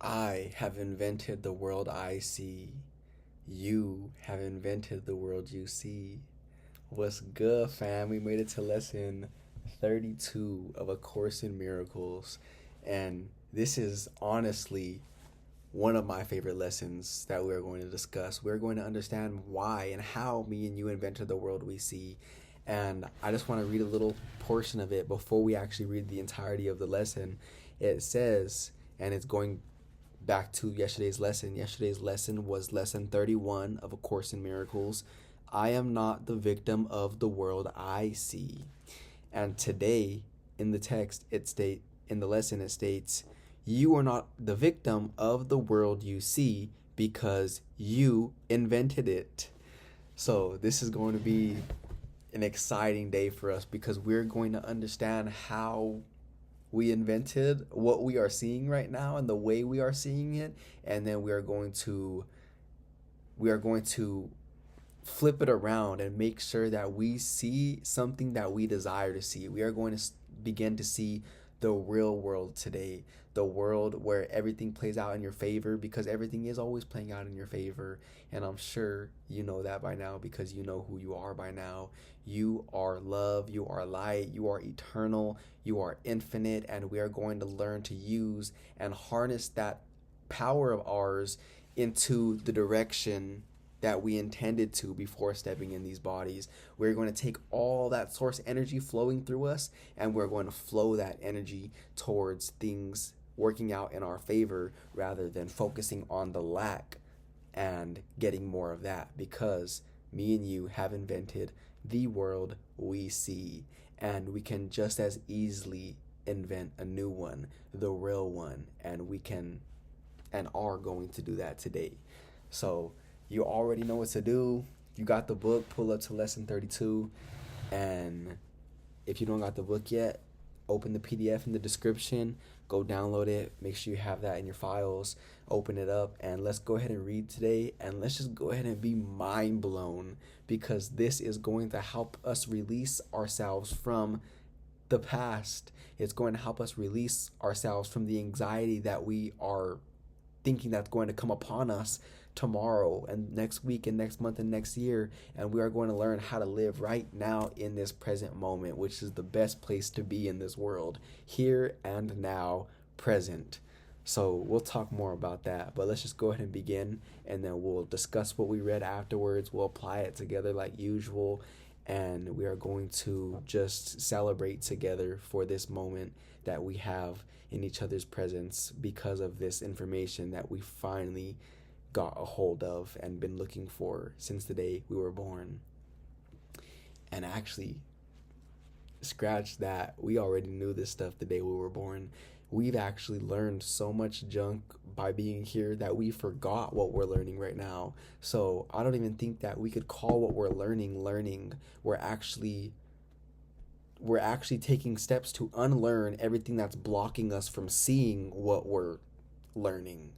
I have invented the world I see. You have invented the world you see. What's good, fam? We made it to lesson 32 of A Course in Miracles. And this is honestly one of my favorite lessons that we're going to discuss. We're going to understand why and how me and you invented the world we see. And I just want to read a little portion of it before we actually read the entirety of the lesson. It says, and it's going back to yesterday's lesson. Yesterday's lesson was lesson 31 of A Course in Miracles. I am not the victim of the world I see. And today, in the text, in the lesson, it states, you are not the victim of the world you see because you invented it. So this is going to be an exciting day for us because we're going to understand how we invented what we are seeing right now and the way we are seeing it, and then we are going to flip it around and make sure that we see something that we desire to see. We are going to begin to see the real world today, the world where everything plays out in your favor, because everything is always playing out in your favor. And I'm sure you know that by now because you know who you are by now. You are love, you are light, you are eternal, you are infinite, and we are going to learn to use and harness that power of ours into the direction that we intended to before stepping in these bodies. We're going to take all that source energy flowing through us, and we're going to flow that energy towards things working out in our favor rather than focusing on the lack and getting more of that, because me and you have invented the world we see, and we can just as easily invent a new one, the real one, and we can and are going to do that today. So you already know what to do. You got the book, pull up to lesson 32. And if you don't got the book yet, open the PDF in the description, go download it, make sure you have that in your files, open it up, and let's go ahead and read today. And let's just go ahead and be mind blown, because this is going to help us release ourselves from the past. It's going to help us release ourselves from the anxiety that we are thinking that's going to come upon us tomorrow and next week and next month and next year. And we are going to learn how to live right now in this present moment, which is the best place to be in this world, here and now, present. So we'll talk more about that, but let's just go ahead and begin, and then we'll discuss what we read afterwards. We'll apply it together like usual, and we are going to just celebrate together for this moment that we have in each other's presence because of this information that we finally got a hold of and been looking for since the day we were born. And actually, scratch that, we already knew this stuff the day we were born. We've actually learned so much junk by being here that we forgot what we're learning right now. So I don't even think that we could call what we're learning. We're actually taking steps to unlearn everything that's blocking us from seeing what we're learning.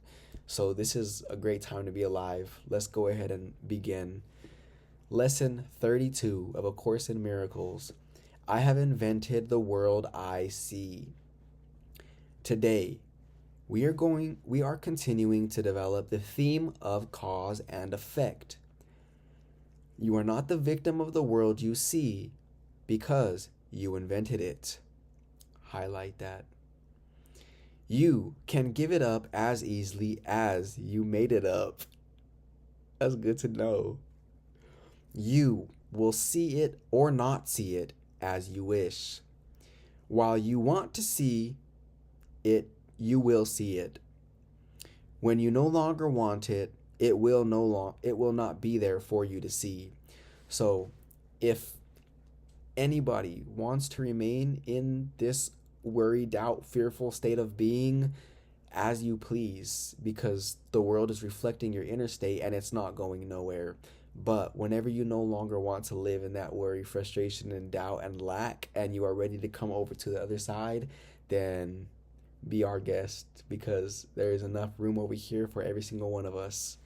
So this is a great time to be alive. Let's go ahead and begin. Lesson 32 of A Course in Miracles. I have invented the world I see. Today, we are continuing to develop the theme of cause and effect. You are not the victim of the world you see because you invented it. Highlight that. You can give it up as easily as you made it up. That's good to know. You will see it or not see it as you wish. While you want to see it, you will see it. When you no longer want it, it will not be there for you to see. So, if anybody wants to remain in this worried, doubt, fearful state of being, as you please, because the world is reflecting your inner state and it's not going nowhere. But whenever you no longer want to live in that worry, frustration, and doubt and lack, and you are ready to come over to the other side, then be our guest, because there is enough room over here for every single one of us.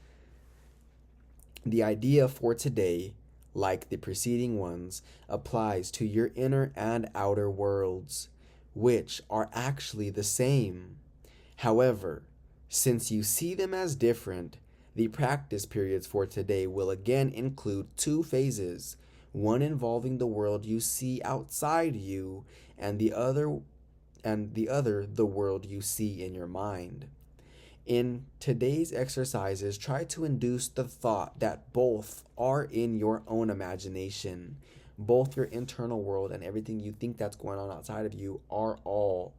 The idea for today, like the preceding ones, applies to your inner and outer worlds, which are actually the same. However, Since you see them as different, the practice periods for today will again include two phases, one involving the world you see outside you, and the other the world you see in your mind. In today's exercises, try to induce the thought that both are in your own imagination. Both your internal world and everything you think that's going on outside of you are all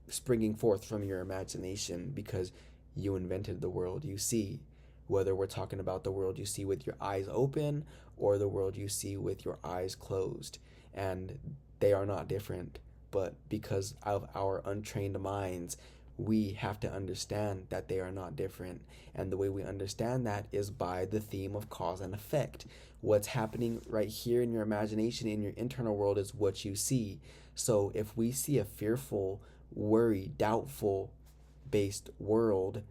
springing forth from your imagination because you invented the world you see. Whether we're talking about the world you see with your eyes open or the world you see with your eyes closed. And they are not different, but because of our untrained minds, we have to understand that they are not different. And the way we understand that is by the theme of cause and effect. What's happening right here in your imagination, in your internal world, is what you see. So if we see a fearful, worry, doubtful based world,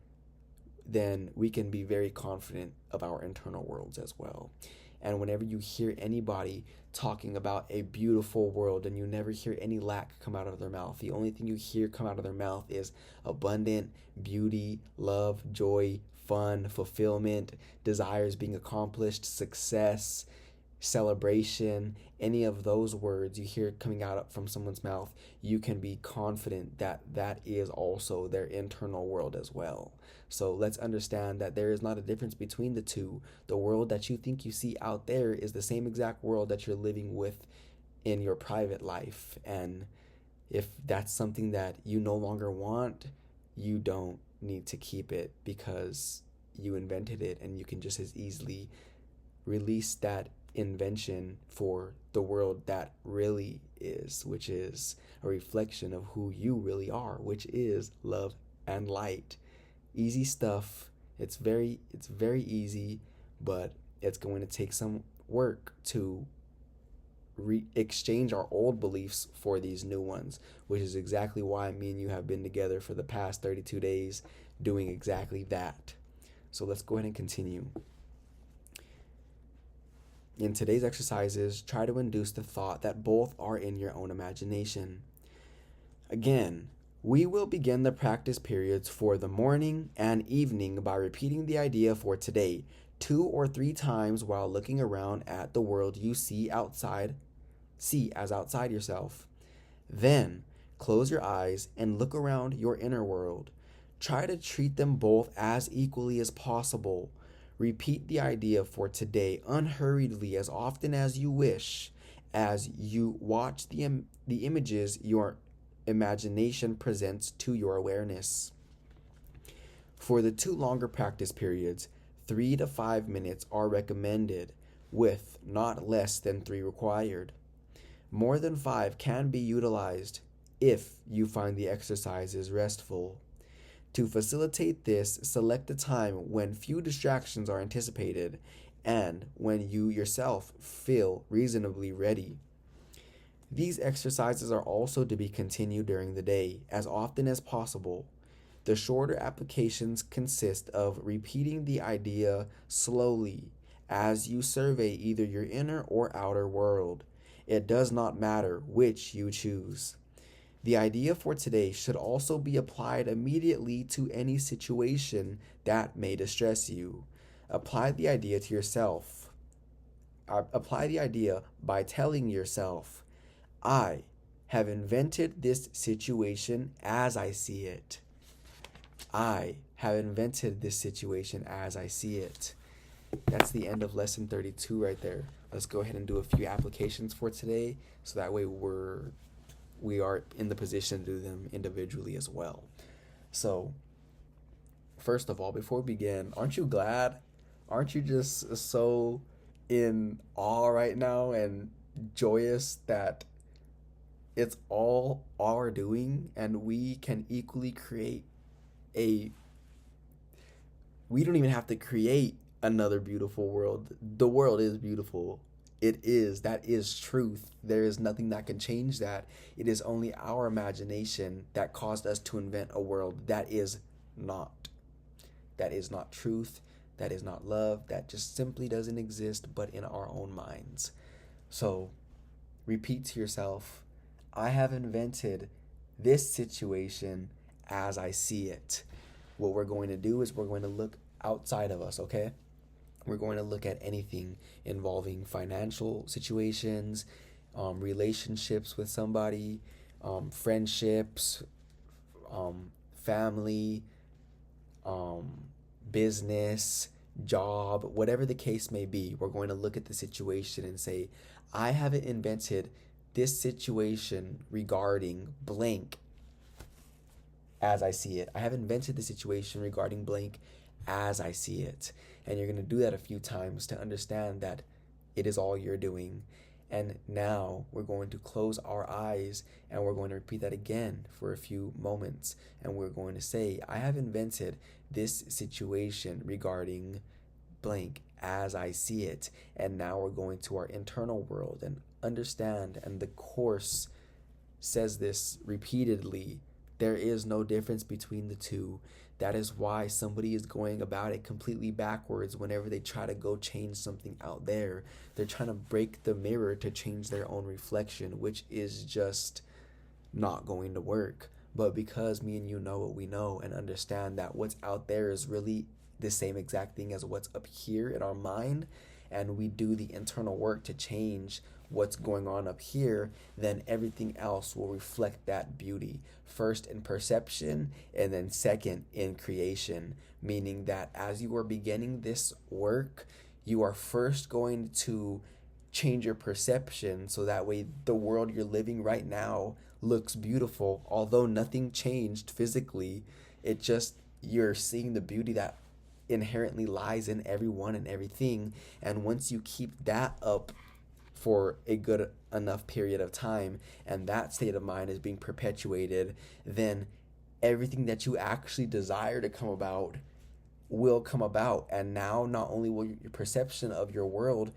then we can be very confident of our internal worlds as well. And whenever you hear anybody talking about a beautiful world and you never hear any lack come out of their mouth, the only thing you hear come out of their mouth is abundant beauty, love, joy, fun, fulfillment, desires being accomplished, success, celebration, any of those words you hear coming out from someone's mouth, you can be confident that that is also their internal world as well. So let's understand that there is not a difference between the two. The world that you think you see out there is the same exact world that you're living with in your private life. And if that's something that you no longer want, you don't need to keep it because you invented it, and you can just as easily release that invention for the world that really is, which is a reflection of who you really are, which is love and light. Easy stuff. It's very easy, but it's going to take some work to exchange our old beliefs for these new ones, which is exactly why me and you have been together for the past 32 days doing exactly that. So let's go ahead and continue. In today's exercises, try to induce the thought that both are in your own imagination. Again, we will begin the practice periods for the morning and evening by repeating the idea for today 2 or 3 times while looking around at the world you see as outside yourself. Then, close your eyes and look around your inner world. Try to treat them both as equally as possible. Repeat the idea for today unhurriedly as often as you wish, as you watch the images your imagination presents to your awareness. For the 2 longer practice periods, 3 to 5 minutes are recommended, with not less than 3 required. More than 5 can be utilized if you find the exercises restful. To facilitate this, select a time when few distractions are anticipated and when you yourself feel reasonably ready. These exercises are also to be continued during the day as often as possible. The shorter applications consist of repeating the idea slowly as you survey either your inner or outer world. It does not matter which you choose. The idea for today should also be applied immediately to any situation that may distress you. Apply the idea to yourself. Apply the idea by telling yourself, I have invented this situation as I see it. I have invented this situation as I see it. That's the end of lesson 32 right there. Let's go ahead and do a few applications for today so that way we are in the position to do them individually as well. So, first of all, before we begin, aren't you glad? Aren't you just so in awe right now and joyous that it's all our doing and we can equally create we don't even have to create another beautiful world. The world is beautiful. That is truth. There is nothing that can change that. It is only our imagination that caused us to invent a world that is not truth, that is not love, that just simply doesn't exist but in our own minds. So, repeat to yourself, I have invented this situation as I see it. what we're going to do is we're going to look outside of us, okay? We're going to look at anything involving financial situations, relationships with somebody, friendships, family, um, business, job, whatever the case may be. We're going to look at the situation and say, I haven't invented this situation regarding blank as I see it. I have invented the situation regarding blank as I see it. And you're going to do that a few times to understand that it is all you're doing. And now we're going to close our eyes and we're going to repeat that again for a few moments. And we're going to say, I have invented this situation regarding blank as I see it. And now we're going to our internal world and understand. And the Course says this repeatedly. There is no difference between the two. That is why somebody is going about it completely backwards whenever they try to go change something out there. They're trying to break the mirror to change their own reflection, which is just not going to work. But because me and you know what we know and understand that what's out there is really the same exact thing as what's up here in our mind, and we do the internal work to change what's going on up here, then everything else will reflect that beauty. First in perception, and then second in creation. Meaning that as you are beginning this work, you are first going to change your perception so that way the world you're living right now looks beautiful. Although nothing changed physically, it just, you're seeing the beauty that inherently lies in everyone and everything. And once you keep that up for a good enough period of time and that state of mind is being perpetuated, then everything that you actually desire to come about will come about. And now not only will your perception of your world,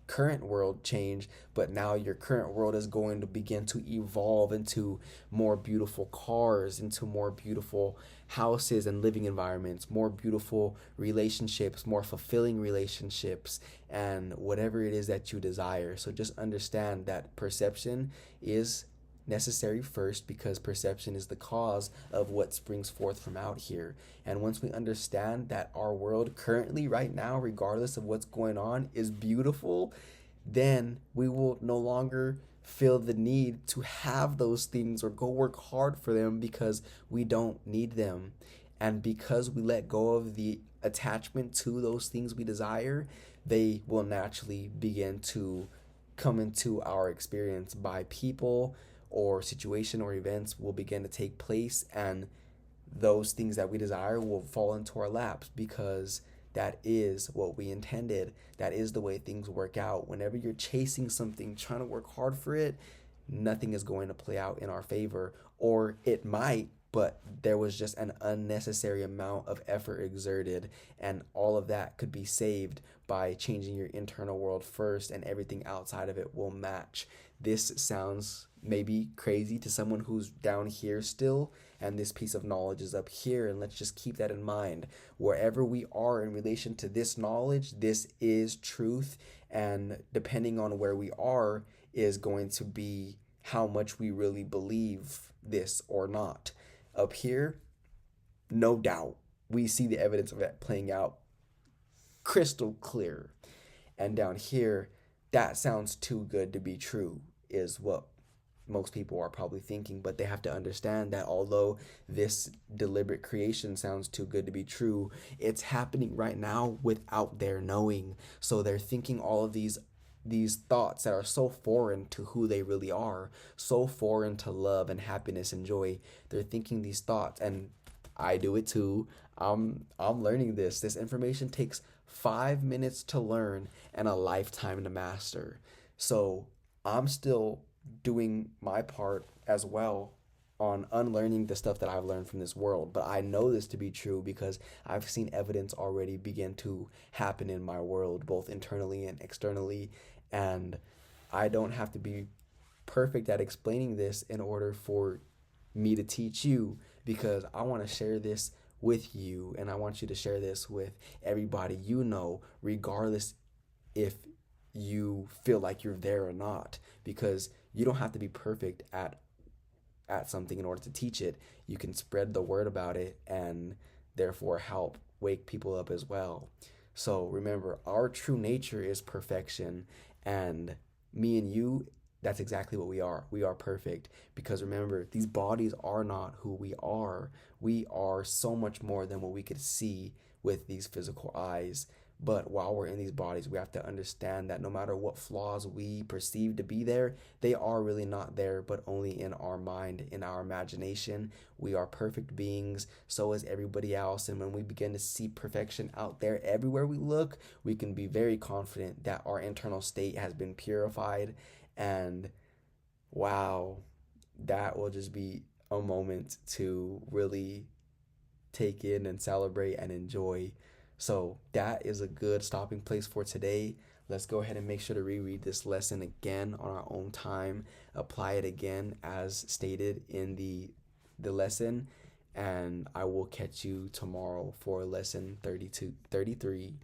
current world, change, but now your current world is going to begin to evolve into more beautiful cars, into more beautiful houses and living environments, more beautiful relationships, more fulfilling relationships, and whatever it is that you desire. So just understand that perception is necessary first, because perception is the cause of what springs forth from out here. And once we understand that our world currently right now, regardless of what's going on, is beautiful, then we will no longer feel the need to have those things or go work hard for them, because we don't need them. And because we let go of the attachment to those things we desire, they will naturally begin to come into our experience by people or situation or events will begin to take place, and those things that we desire will fall into our laps, because that is what we intended. That is the way things work out. Whenever you're chasing something, trying to work hard for it, nothing is going to play out in our favor. Or it might, but there was just an unnecessary amount of effort exerted, and all of that could be saved by changing your internal world first, and everything outside of it will match. This sounds maybe crazy to someone who's down here still, and this piece of knowledge is up here, and let's just keep that in mind. Wherever we are in relation to this knowledge, this is truth, and depending on where we are is going to be how much we really believe this or not. Up here, no doubt, we see the evidence of that playing out crystal clear. And down here, that sounds too good to be true, is what most people are probably thinking. But they have to understand that although this deliberate creation sounds too good to be true, it's happening right now without their knowing. So they're thinking all of these thoughts that are so foreign to who they really are, so foreign to love and happiness and joy. They're thinking these thoughts, and I do it too. I'm learning this. This information takes 5 minutes to learn and a lifetime to master. So I'm still doing my part as well on unlearning the stuff that I've learned from this world. But I know this to be true because I've seen evidence already begin to happen in my world, both internally and externally. And I don't have to be perfect at explaining this in order for me to teach you, because I want to share this with you, and I want you to share this with everybody you know, regardless if you feel like you're there or not, because you don't have to be perfect at something in order to teach it. You can spread the word about it, and therefore help wake people up as well. So remember, our true nature is perfection, and me and you, that's exactly what we are. We are perfect because remember, these bodies are not who we are. We are so much more than what we could see with these physical eyes. But while we're in these bodies, we have to understand that no matter what flaws we perceive to be there, they are really not there, but only in our mind, in our imagination. We are perfect beings, so is everybody else. And when we begin to see perfection out there everywhere we look, we can be very confident that our internal state has been purified. And wow, that will just be a moment to really take in and celebrate and enjoy. So that is a good stopping place for today. Let's go ahead and make sure to reread this lesson again on our own time, apply it again as stated in the lesson, and I will catch you tomorrow for lesson 32 33.